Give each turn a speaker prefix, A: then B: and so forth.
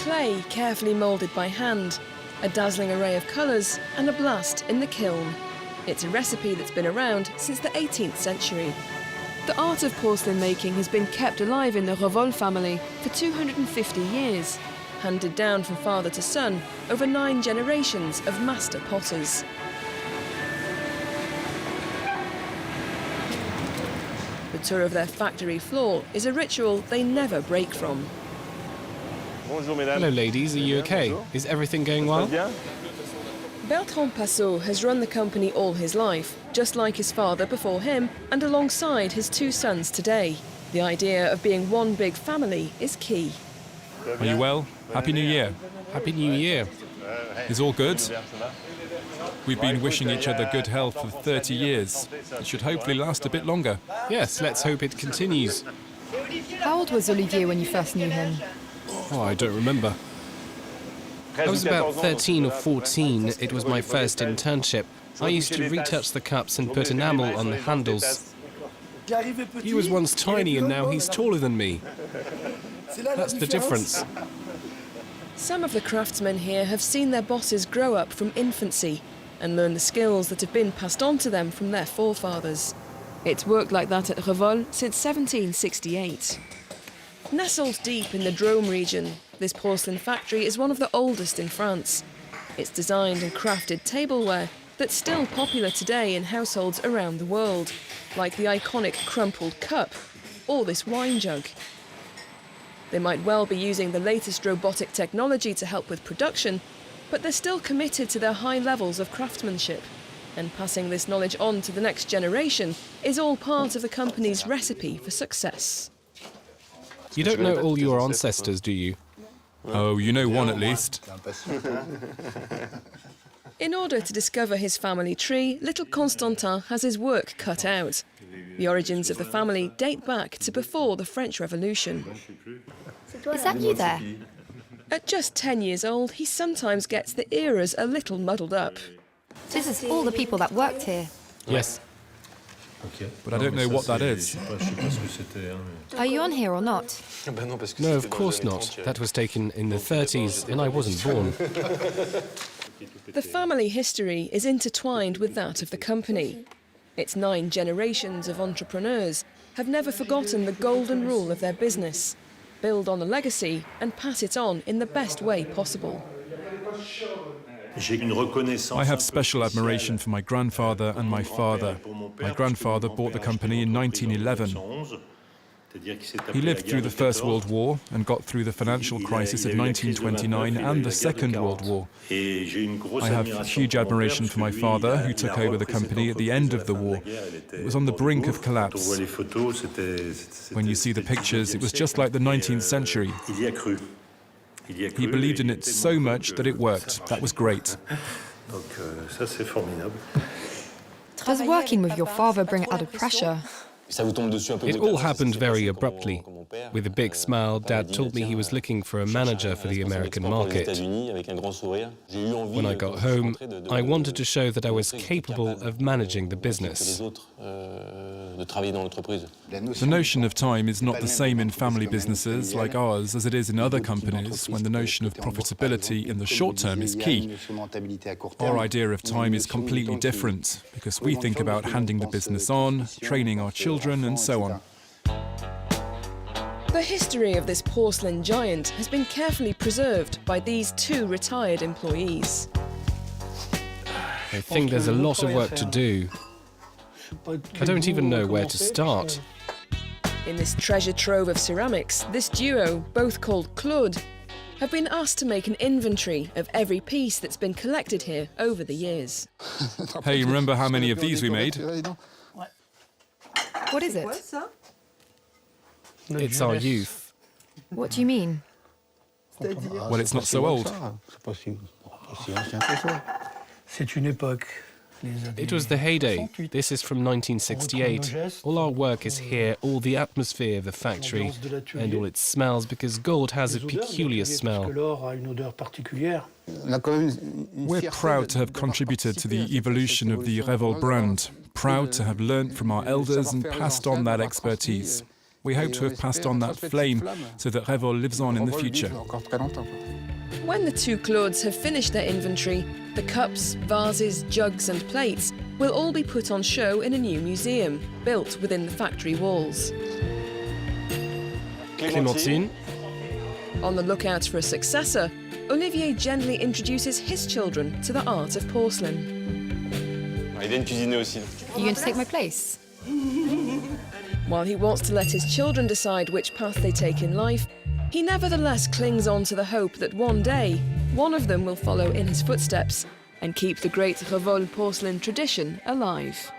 A: clay carefully moulded by hand, a dazzling array of colours and a blast in the kiln. It's a recipe that's been around since the 18th century. The art of porcelain making has been kept alive in the Revol family for 250 years, handed down from father to son over 9 generations of master potters. The tour of their factory floor is a ritual they never break from.
B: Hello ladies, are you okay? Is everything going well?
A: Bertrand Passot has run the company all his life, just like his father before him and alongside his 2 sons today. The idea of being one big family is key.
C: Are you well? Happy New Year.
B: Happy New Year.
C: Is all good? We've been wishing each other good health for 30 years. It should hopefully last a bit longer.
B: Yes, let's hope it continues.
D: How old was Olivier when you first knew him?
B: Oh, I don't remember. I was about 13 or 14. It was my first internship. I used to retouch the cups and put enamel on the handles. He was once tiny and now he's taller than me. That's the difference.
A: Some of the craftsmen here have seen their bosses grow up from infancy and learn the skills that have been passed on to them from their forefathers. It's worked like that at Revol since 1768. Nestled deep in the Drôme region, this porcelain factory is one of the oldest in France. It's designed and crafted tableware that's still popular today in households around the world, like the iconic crumpled cup or this wine jug. They might well be using the latest robotic technology to help with production, but they're still committed to their high levels of craftsmanship. And passing this knowledge on to the next generation is all part of the company's recipe for success.
B: You don't know all your ancestors, do you?
C: Oh, you know one at least.
A: In order to discover his family tree, little Constantin has his work cut out. The origins of the family date back to before the French Revolution.
D: Is that you there?
A: At just 10 years old, he sometimes gets the eras a little muddled up.
D: This is all the people that worked here.
B: Yes.
C: But I don't know what that is.
D: Are you on here or not?
B: No, of course not. That was taken in the 30s and I wasn't born.
A: The family history is intertwined with that of the company. Its 9 generations of entrepreneurs have never forgotten the golden rule of their business: build on the legacy and pass it on in the best way possible.
C: I have special admiration for my grandfather and my father. My grandfather bought the company in 1911. He lived through the First World War and got through the financial crisis of 1929 and the Second World War. I have huge admiration for my father, who took over the company at the end of the war. It was on the brink of collapse. When you see the pictures, it was just like the 19th century. He believed in it so much that it worked. That was great.
D: Does working with your father bring added pressure?
B: It all happened very abruptly. With a big smile, Dad told me he was looking for a manager for the American market. When I got home, I wanted to show that I was capable of managing the business.
C: The notion of time is not the same in family businesses like ours as it is in other companies, when the notion of profitability in the short term is key. Our idea of time is completely different, because we think about handing the business on, training our children, and so on.
A: The history of this porcelain giant has been carefully preserved by these 2 retired employees.
B: I think there's a lot of work to do. I don't even know where to start.
A: In this treasure trove of ceramics, this duo, both called Claude, have been asked to make an inventory of every piece that's been collected here over the years.
C: Hey, remember how many of these we made?
D: What is it?
B: It's our youth.
D: What do you mean?
C: Well, it's not so old.
B: It was the heyday. This is from 1968. All our work is here, all the atmosphere of the factory, and all its smells, because gold has a peculiar smell.
C: We're proud to have contributed to the evolution of the Revol brand, proud to have learnt from our elders and passed on that expertise. We hope to have passed on that flame so that Revol lives on in the future.
A: When the two Claudes have finished their inventory, the cups, vases, jugs and plates will all be put on show in a new museum, built within the factory walls.
B: Clémentine.
A: On the lookout for a successor, Olivier gently introduces his children to the art of porcelain.
D: Are you going to take my place?
A: While he wants to let his children decide which path they take in life, he nevertheless clings on to the hope that one day, one of them will follow in his footsteps and keep the great Revol porcelain tradition alive.